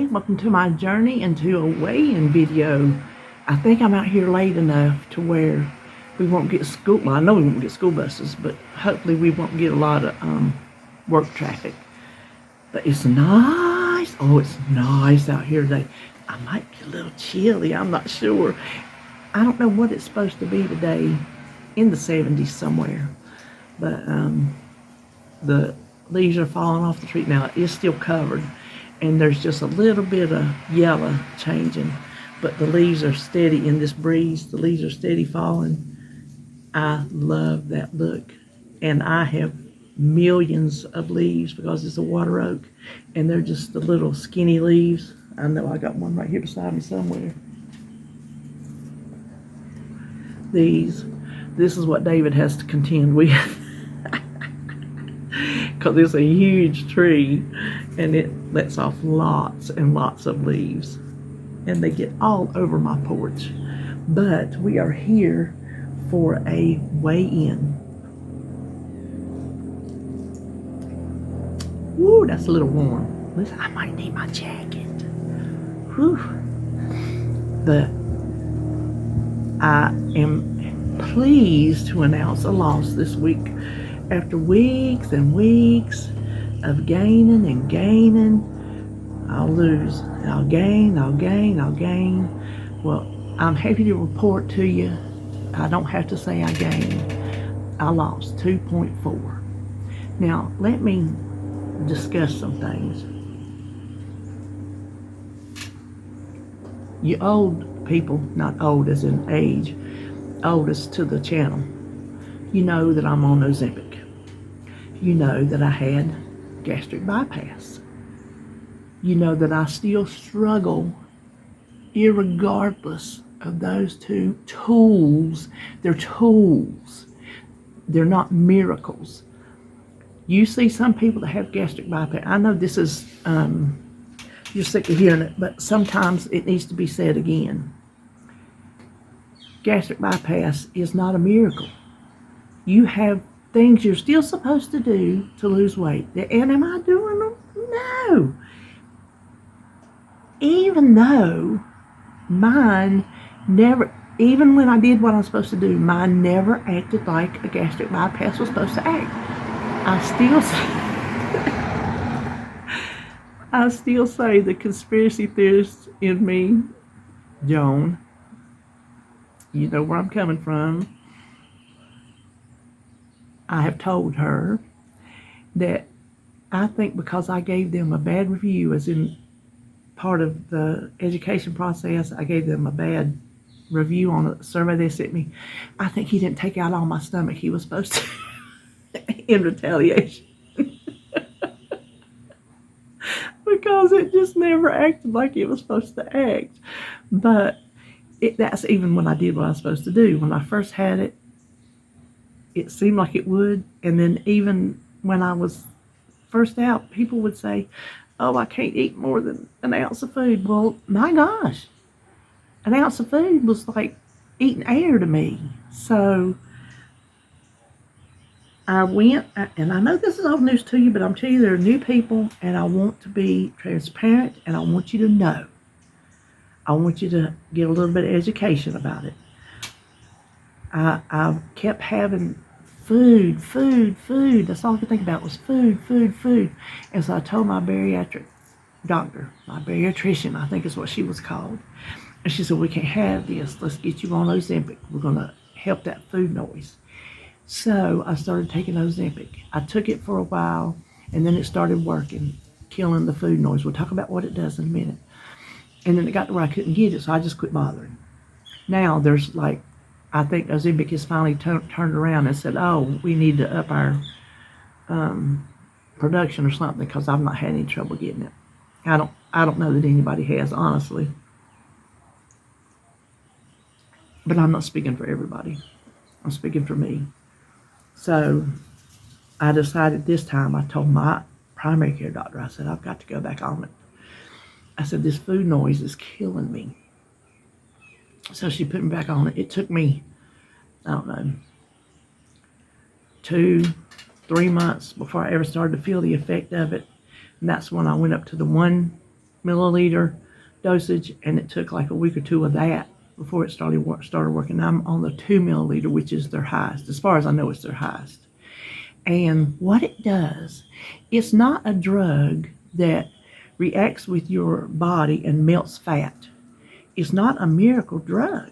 everyone. Welcome to my journey into a weigh-in video. I think I'm out here late enough to where we won't get school. Well, I know we won't get school buses, but hopefully we won't get a lot of work traffic. But it's nice. Oh, it's nice out here today. I might be a little chilly. I'm not sure. I don't know what it's supposed to be today. In the 70s somewhere. But the leaves are falling off the tree. Now, it is still covered, and there's just a little bit of yellow changing, but the leaves are steady in this breeze. The leaves are steady falling. I love that look, and I have millions of leaves because it's a water oak, and they're just the little skinny leaves. I know I got one right here beside me somewhere. This is what David has to contend with. Because it's a huge tree and it lets off lots and lots of leaves, and they get all over my porch. But we are here for a weigh-in. Woo, that's a little warm. Listen, I might need my jacket. Whew. But I am pleased to announce a loss this week. After weeks and weeks of gaining and gaining, I'll lose. I'll gain, I'll gain, I'll gain. Well, I'm happy to report to you, I don't have to say I gained. I lost 2.4. Now, let me discuss some things. You old people, not old as in age, oldest to the channel, you know that I'm on Ozempic. You know that I had gastric bypass. You know that I still struggle irregardless of those two tools. They're tools. They're not miracles. You see some people that have gastric bypass. I know this is, you're sick of hearing it, but sometimes it needs to be said again. Gastric bypass is not a miracle. You have things you're still supposed to do to lose weight. And am I doing them? No. Even though mine never, even when I did what I'm supposed to do, mine never acted like a gastric bypass was supposed to act. I still say the conspiracy theorist in me, Joan, you know where I'm coming from. I have told her that I think because I gave them a bad review, as in part of the education process, I gave them a bad review on a survey they sent me. I think he didn't take out all my stomach he was supposed to in retaliation. Because it just never acted like it was supposed to act. But that's even when I did what I was supposed to do. When I first had it, it seemed like it would, and then even when I was first out, people would say, oh, I can't eat more than an ounce of food. Well, my gosh, an ounce of food was like eating air to me. So I went, and I know this is old news to you, but I'm telling you, there are new people, and I want to be transparent, and I want you to know. I want you to get a little bit of education about it. I kept having food. That's all I could think about was food. And so I told my bariatric doctor, my bariatrician, I think is what she was called. And she said, we can't have this. Let's get you on Ozempic. We're going to help that food noise. So I started taking Ozempic. I took it for a while, and then it started working, killing the food noise. We'll talk about what it does in a minute. And then it got to where I couldn't get it, so I just quit bothering. Now there's like, I think Ozempic has finally turned around and said, oh, we need to up our production or something, because I've not had any trouble getting it. I don't know that anybody has, honestly. But I'm not speaking for everybody. I'm speaking for me. So I decided this time, I told my primary care doctor, I said, I've got to go back on it. I said, this food noise is killing me. So she put me back on it. It took me, I don't know, 2-3 months before I ever started to feel the effect of it. And that's when I went up to the 1 milliliter dosage, and it took like a week or two of that before it started working. I'm on the 2 milliliter, which is their highest. As far as I know, it's their highest. And what it does, it's not a drug that reacts with your body and melts fat. It's not a miracle drug.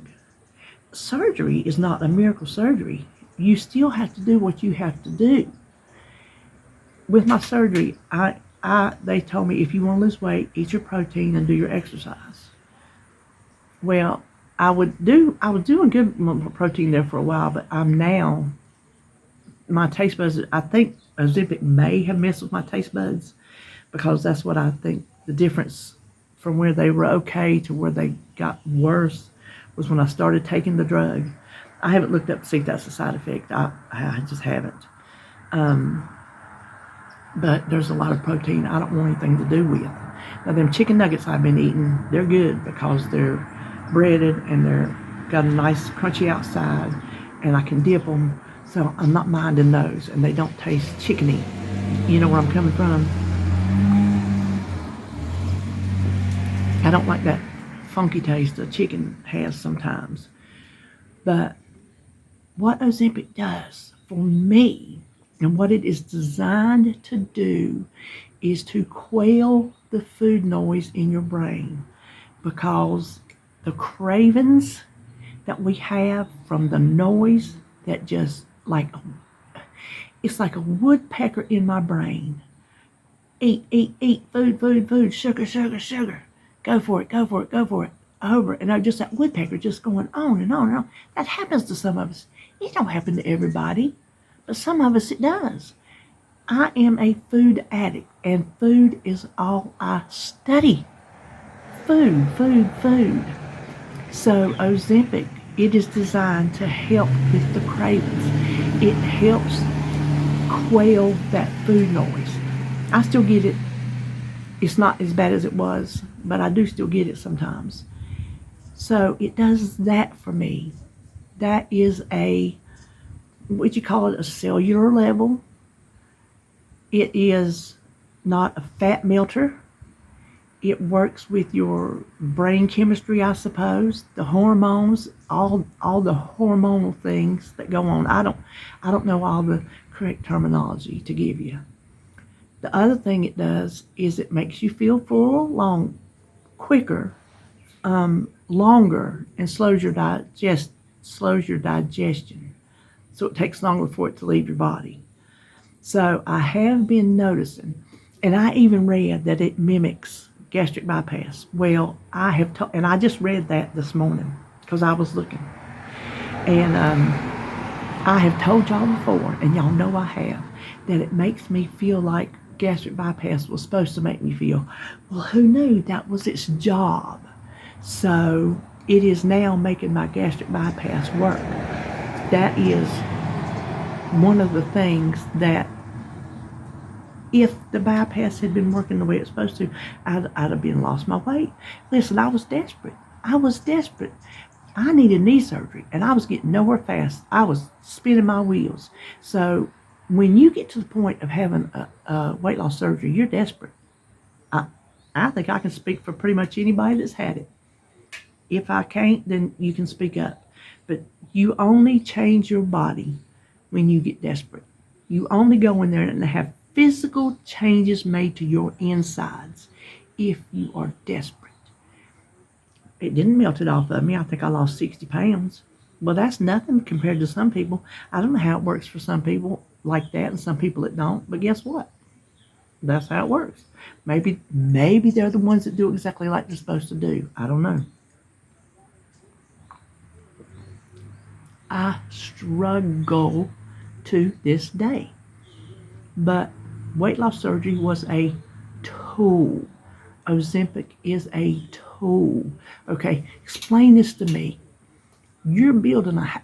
Surgery is not a miracle surgery. You still have to do what you have to do. With my surgery, they told me if you want to lose weight, eat your protein and do your exercise. Well, I was doing good protein there for a while, but my taste buds, I think Ozempic may have messed with my taste buds, because that's what I think the difference from where they were okay to where they got worse was when I started taking the drug. I haven't looked up to see if that's a side effect. I just haven't. But there's a lot of protein I don't want anything to do with. Now, them chicken nuggets I've been eating, they're good because they're breaded and they're got a nice crunchy outside, and I can dip them, so I'm not minding those, and they don't taste chickeny. You know where I'm coming from? I don't like that funky taste a chicken has sometimes. But what Ozempic does for me, and what it is designed to do, is to quell the food noise in your brain, because the cravings that we have from the noise that just it's like a woodpecker in my brain. Eat, food, sugar, sugar, sugar. Go for it. Over. And just that woodpecker just going on and on and on. That happens to some of us. It don't happen to everybody, but some of us it does. I am a food addict, and food is all I study. Food. So Ozempic, it is designed to help with the cravings. It helps quell that food noise. I still get it. It's not as bad as it was, but I do still get it sometimes. So it does that for me. That is what you call it, a cellular level. It is not a fat melter. It works with your brain chemistry, I suppose, the hormones, all the hormonal things that go on. I don't know all the correct terminology to give you. The other thing it does is it makes you feel full quicker, longer, and slows your digestion. So it takes longer for it to leave your body. So I have been noticing, and I even read that it mimics gastric bypass. Well, and I just read that this morning because I was looking. And I have told y'all before, and y'all know I have, that it makes me feel like gastric bypass was supposed to make me feel. Well, who knew that was its job? So it is now making my gastric bypass work. That is one of the things that, if the bypass had been working the way it's supposed to, I'd have been lost my weight. Listen, I was desperate. I needed knee surgery, and I was getting nowhere fast. I was spinning my wheels. So when you get to the point of having a weight loss surgery, you're desperate. I think I can speak for pretty much anybody that's had it. If I can't, then you can speak up. But you only change your body when you get desperate. You only go in there and have physical changes made to your insides if you are desperate. It didn't melt it off of me. I think I lost 60 pounds. Well, that's nothing compared to some people. I don't know how it works for some people like that and some people that don't, but guess what? That's how it works. Maybe they're the ones that do exactly like they're supposed to do. I don't know. I struggle to this day. But weight loss surgery was a tool. Ozempic is a tool. Okay, explain this to me. You're building a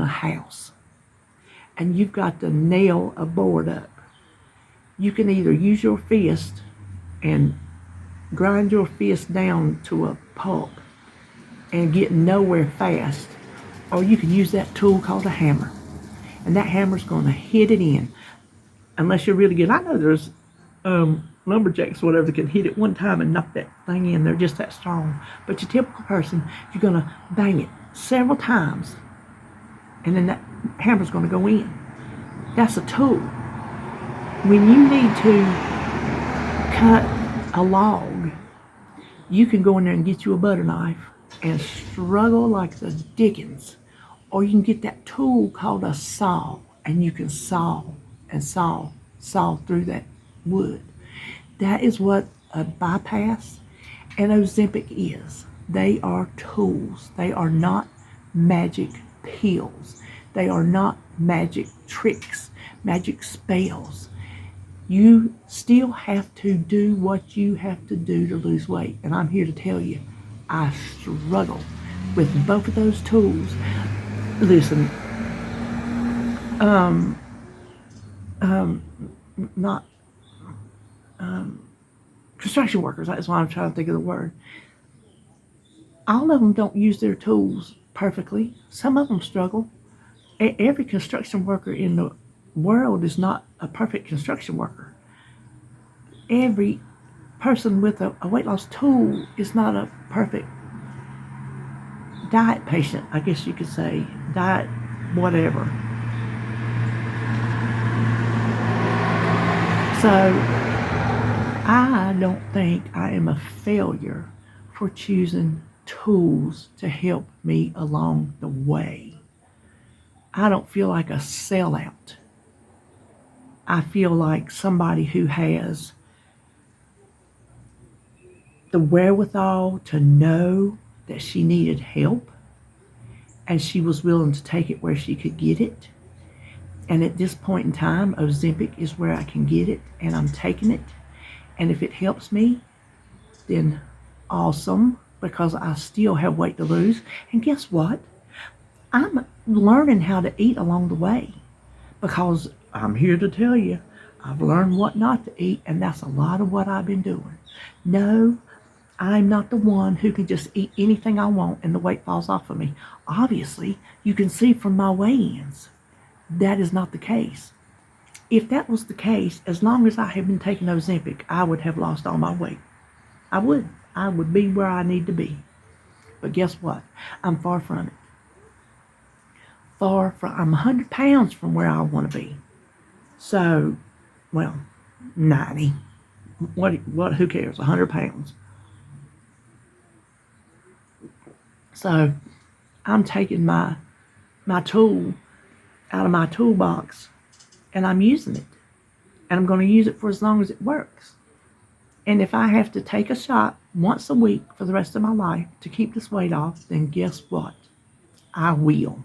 house, and you've got to nail a board up. You can either use your fist and grind your fist down to a pulp and get nowhere fast, or you can use that tool called a hammer, and that hammer's going to hit it in. Unless you're really good. I know there's lumberjacks or whatever that can hit it one time and knock that thing in. They're just that strong. But your typical person, you're going to bang it several times, and then that hammer's going to go in. That's a tool. When you need to cut a log, you can go in there and get you a butter knife and struggle like the dickens. Or you can get that tool called a saw, and you can saw and saw through that wood. That is what a bypass and Ozempic is. They are tools. They are not magic pills. They are not magic tricks, magic spells. You still have to do what you have to do to lose weight. And I'm here to tell you, I struggle with both of those tools. Listen, not construction workers, that's why I'm trying to think of the word. All of them don't use their tools perfectly. Some of them struggle. Every construction worker in the world is not a perfect construction worker. Every person with a weight loss tool is not a perfect diet patient, I guess you could say. Diet whatever. So I don't think I am a failure for choosing tools to help me along the way. I don't feel like a sellout. I feel like somebody who has the wherewithal to know that she needed help, and she was willing to take it where she could get it. And at this point in time, Ozempic is where I can get it, and I'm taking it. And if it helps me, then awesome, because I still have weight to lose. And guess what? I'm learning how to eat along the way, because I'm here to tell you, I've learned what not to eat, and that's a lot of what I've been doing. No, I'm not the one who can just eat anything I want and the weight falls off of me. Obviously, you can see from my weigh-ins, that is not the case. If that was the case, as long as I had been taking Ozempic, I would have lost all my weight. I would. I would be where I need to be. But guess what? I'm far from it. I'm 100 pounds from where I want to be. So, well, 90. Who cares? 100 pounds. So, I'm taking my tool out of my toolbox, and I'm using it. And I'm going to use it for as long as it works. And if I have to take a shot once a week for the rest of my life to keep this weight off, then guess what? I will.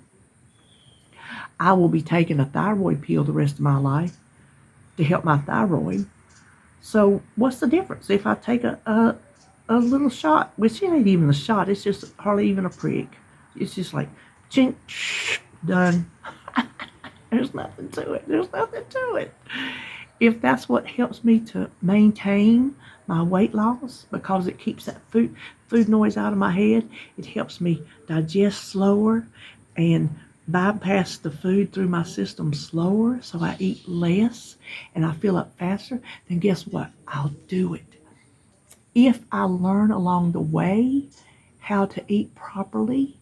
I will be taking a thyroid pill the rest of my life to help my thyroid. So what's the difference if I take a little shot, which it ain't even a shot, it's just hardly even a prick. It's just like, chink, done. There's nothing to it. If that's what helps me to maintain my weight loss, because it keeps that food noise out of my head, it helps me digest slower and bypass the food through my system slower, so I eat less and I fill up faster, then guess what? I'll do it. If I learn along the way how to eat properly,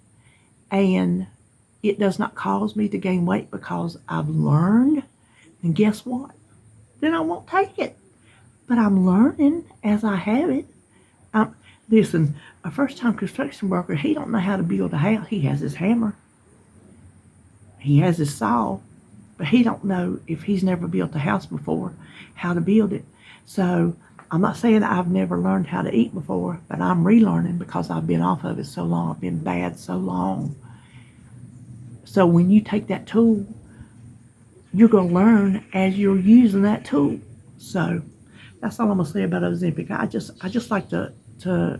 and it does not cause me to gain weight because I've learned, then guess what? Then I won't take it. But I'm learning as I have it. Listen, a first-time construction worker, he don't know how to build a house. He has his hammer. He has his saw. But he don't know, if he's never built a house before, how to build it. So I'm not saying that I've never learned how to eat before, but I'm relearning because I've been off of it so long. I've been bad so long. So when you take that tool, you're going to learn as you're using that tool. So that's all I'm going to say about Ozempic. I just like to throw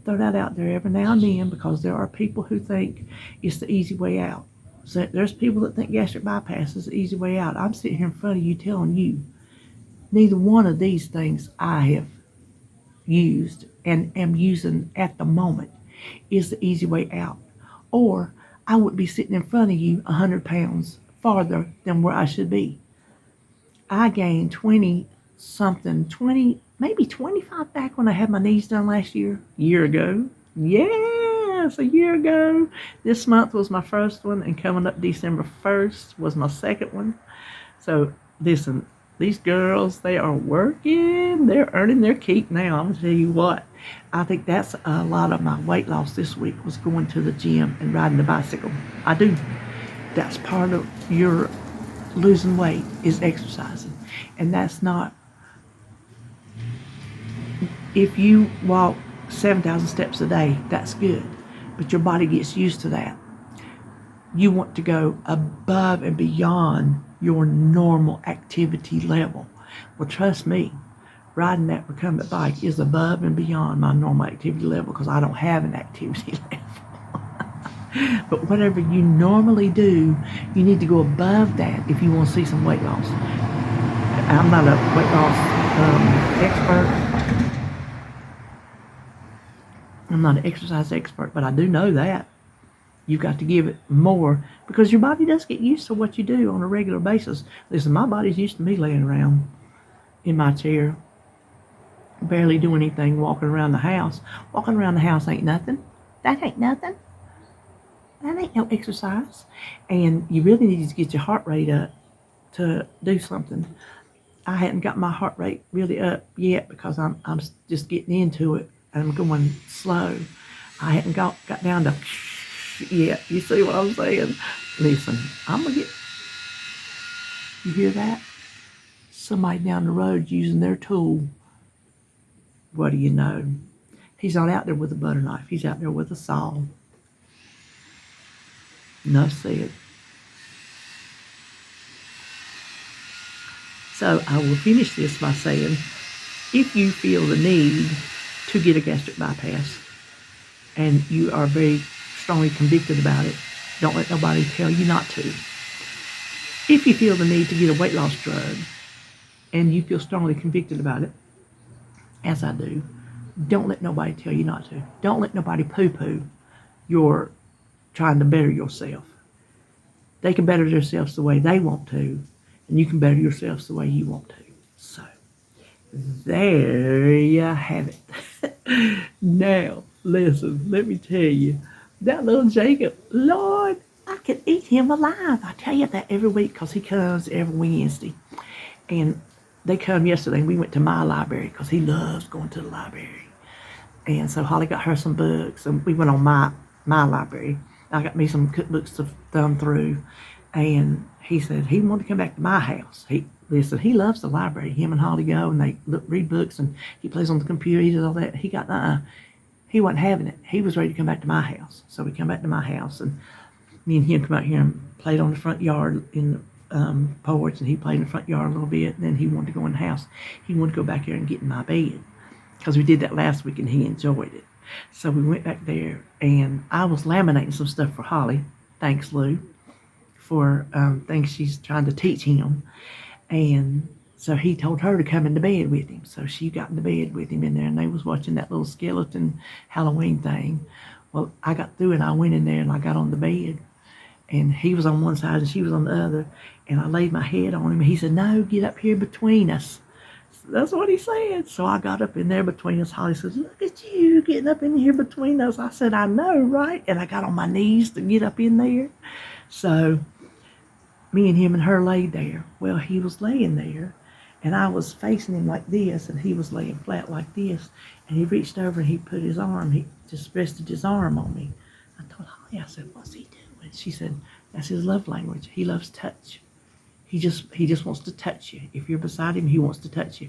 that out there every now and then, because there are people who think it's the easy way out. So there's people that think gastric bypass is the easy way out. I'm sitting here in front of you telling you neither one of these things I have used and am using at the moment is the easy way out. Or I would be sitting in front of you 100 pounds farther than where I should be. I gained 20 maybe 25 back when I had my knees done last year ago. Yes, a year ago. This month was my first one, and coming up December 1st was my second one. So listen, these girls, they are working. They're earning their keep now. I'm going to tell you what. I think that's a lot of my weight loss this week was going to the gym and riding the bicycle. I do. That's part of your losing weight is exercising. And that's not, if you walk 7,000 steps a day, that's good. But your body gets used to that. You want to go above and beyond your normal activity level. Well, trust me, riding that recumbent bike is above and beyond my normal activity level because I don't have an activity level. But whatever you normally do, you need to go above that if you want to see some weight loss. I'm not a weight loss expert. I'm not an exercise expert, but I do know that. You've got to give it more because your body does get used to what you do on a regular basis. Listen, my body's used to me laying around in my chair, barely doing anything, walking around the house. Walking around the house ain't nothing. That ain't nothing. That ain't no exercise. And you really need to get your heart rate up to do something. I hadn't got my heart rate really up yet because I'm just getting into it and I'm going slow. I hadn't got down to yet. You see what I'm saying? Listen, I'm gonna get. You hear that? Somebody down the road using their tool. What do you know? He's not out there with a butter knife. He's out there with a saw. Enough said. So I will finish this by saying, if you feel the need to get a gastric bypass and you are very strongly convicted about it, don't let nobody tell you not to. If you feel the need to get a weight loss drug and you feel strongly convicted about it, as I do, don't let nobody tell you not to. Don't let nobody poo-poo your trying to better yourself. They can better themselves the way they want to, and you can better yourselves the way you want to. So, there you have it. Now, listen, let me tell you, that little Jacob, Lord, I could eat him alive. I tell you that every week because he comes every Wednesday. And they come yesterday, and we went to my library because he loves going to the library. And so Holly got her some books, and we went on my library. I got me some cookbooks to thumb through, and he said he wanted to come back to my house. He loves the library. Him and Holly go, and they read books, and he plays on the computer, he does all that. He wasn't having it. He was ready to come back to my house. So we come back to my house, and me and him come out here and played on the front yard in the porch, and he played in the front yard a little bit, and then he wanted to go in the house. He wanted to go back there and get in my bed because we did that last week, and he enjoyed it. So we went back there, and I was laminating some stuff for Holly. Thanks, Lou, for things she's trying to teach him. And so he told her to come into bed with him. So she got into bed with him in there, and they was watching that little skeleton Halloween thing. Well, I got through, and I went in there, and I got on the bed. And he was on one side, and she was on the other. And I laid my head on him, and he said, "No, get up here between us." That's what he said. So I got up in there between us. Holly says, "Look at you getting up in here between us." I said, "I know, right?" And I got on my knees to get up in there. So me and him and her laid there. Well, he was laying there, and I was facing him like this, and he was laying flat like this. And he reached over, and he put his arm, he just rested his arm on me. I told Holly, I said, "What's he doing?" She said, "That's his love language. He loves touch. He just wants to touch you. If you're beside him, he wants to touch you."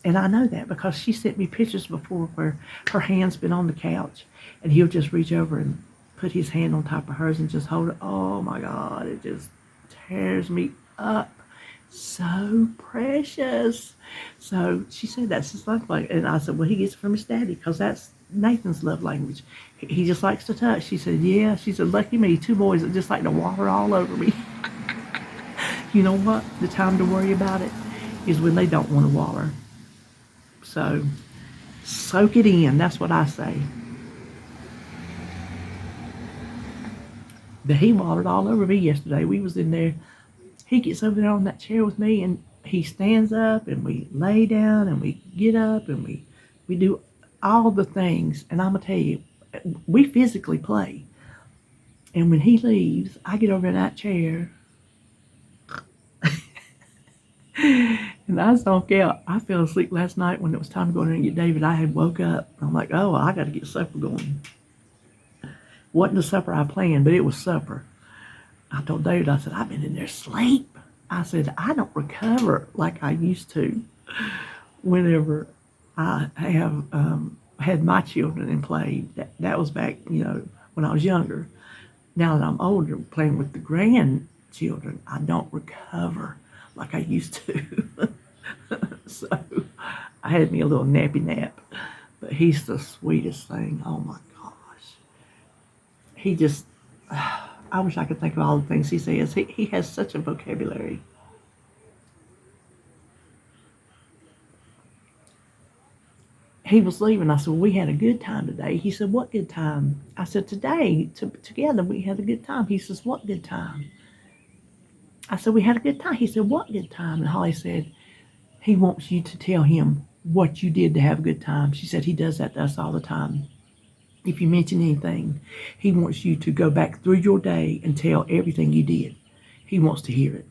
And I know that because she sent me pictures before where her hand's been on the couch, and he'll just reach over and put his hand on top of hers and just hold it. Oh my God, it just tears me up. So precious. So she said that's his love language. And I said, well, he gets it from his daddy because that's Nathan's love language. He just likes to touch. She said, yeah. She said, lucky me, 2 boys that just like to water all over me. You know what? The time to worry about it is when they don't want to water. So soak it in. That's what I say. But he watered all over me yesterday. We was in there. He gets over there on that chair with me, and he stands up and we lay down and we get up and we do all the things. And I'm going to tell you, we physically play. And when he leaves, I get over in that chair and I zonk out. I fell asleep last night when it was time to go in there and get David. I had woke up. I'm like, oh, I got to get supper going. Wasn't the supper I planned, but it was supper. I told David, I said, I've been in there asleep. I said, I don't recover like I used to whenever I have had my children and played. That was back, when I was younger. Now that I'm older, playing with the grandchildren, I don't recover like I used to. So I had me a little nappy nap. But he's the sweetest thing. Oh my gosh. He just, I wish I could think of all the things he says. He has such a vocabulary. He was leaving. I said, well, we had a good time today. He said, what good time? I said, today, together, we had a good time. He says, what good time? I said, we had a good time. He said, what good time? And Holly said, he wants you to tell him what you did to have a good time. She said, he does that to us all the time. If you mention anything, he wants you to go back through your day and tell everything you did. He wants to hear it.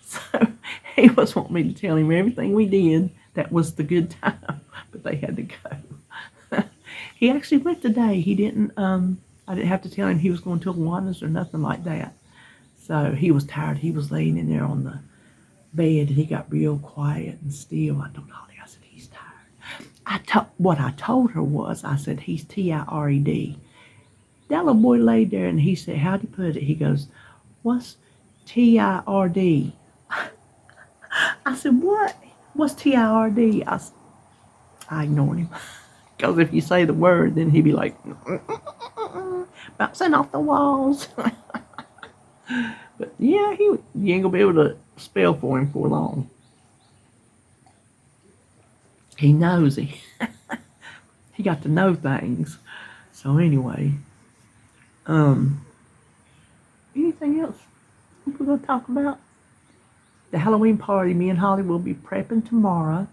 So he was wanting me to tell him everything we did that was the good time, but they had to go. He actually went today. He didn't, I didn't have to tell him he was going to Awanas or nothing like that. So he was tired. He was laying in there on the bed and he got real quiet and still. I told Holly, I said, he's tired. What I told her was, I said, he's Tired. That little boy laid there and he said, how'd he put it? He goes, what's TIRD? I said, what? What's TIRD? I ignored him. Because if you say the word, then he'd be like, bouncing off the walls. But yeah, you ain't gonna be able to spell for him for long. He knows he got to know things. So anyway, anything else we're gonna talk about? The Halloween party, me and Holly will be prepping tomorrow.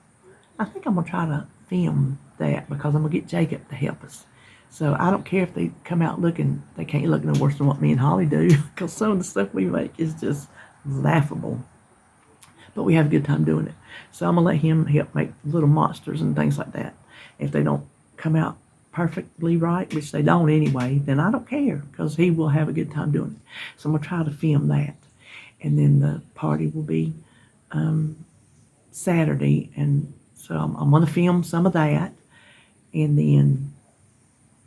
I think I'm gonna try to film that because I'm gonna get Jacob to help us. So I don't care if they come out looking, they can't look no worse than what me and Holly do because some of the stuff we make is just laughable. But we have a good time doing it. So I'm gonna let him help make little monsters and things like that. If they don't come out perfectly right, which they don't anyway, then I don't care because he will have a good time doing it. So I'm gonna try to film that. And then the party will be Saturday. And so I'm gonna film some of that. And then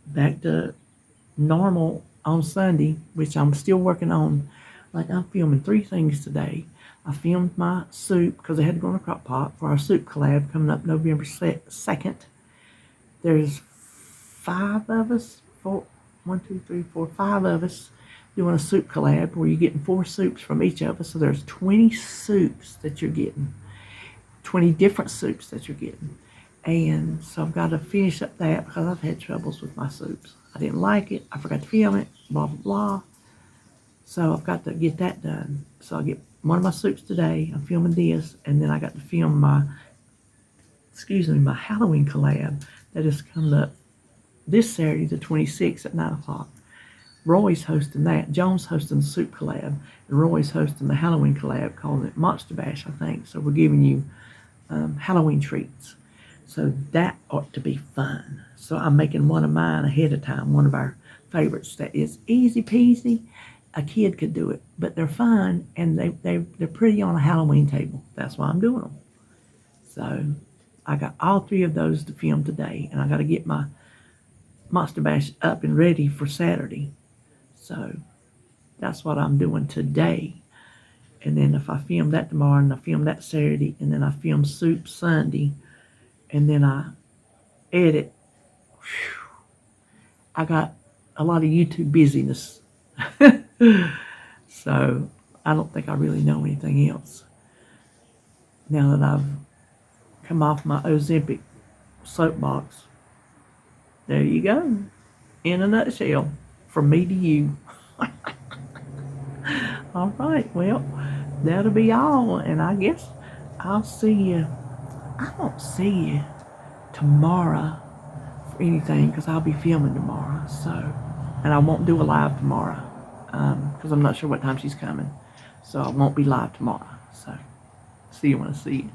back to normal on Sunday, which I'm still working on. Like I'm filming 3 things today. I filmed my soup because I had to go in a crock pot for our soup collab coming up November 2nd. There's 5 of us, 5 of us doing a soup collab where you're getting 4 soups from each of us. So there's 20 soups that you're getting, 20 different soups that you're getting. And so I've got to finish up that because I've had troubles with my soups. I didn't like it. I forgot to film it, blah, blah, blah. So I've got to get that done. So I'll get one of my soups today. I'm filming this. And then I got to film my Halloween collab that is coming up this Saturday, the 26th at 9 o'clock. Roy's hosting that. Joan's hosting the soup collab. And Roy's hosting the Halloween collab, calling it Monster Bash, I think. So we're giving you Halloween treats. So that ought to be fun. So I'm making one of mine ahead of time, one of our favorites that is easy peasy. A kid could do it, but they're fun and they're pretty on a Halloween table. That's why I'm doing them. So I got all 3 of those to film today, and I got to get my Monster Bash up and ready for Saturday. So that's what I'm doing today. And then if I film that tomorrow, and I film that Saturday, and then I film soup Sunday, and then I edit. I got a lot of YouTube busyness. So I don't think I really know anything else. Now that I've come off my Ozempic soapbox. There you go. In a nutshell. From me to you. All right. Well, that'll be all. And I guess I'll see you. I won't see you tomorrow for anything because I'll be filming tomorrow. So, and I won't do a live tomorrow because I'm not sure what time she's coming. So I won't be live tomorrow. So see you when I see you.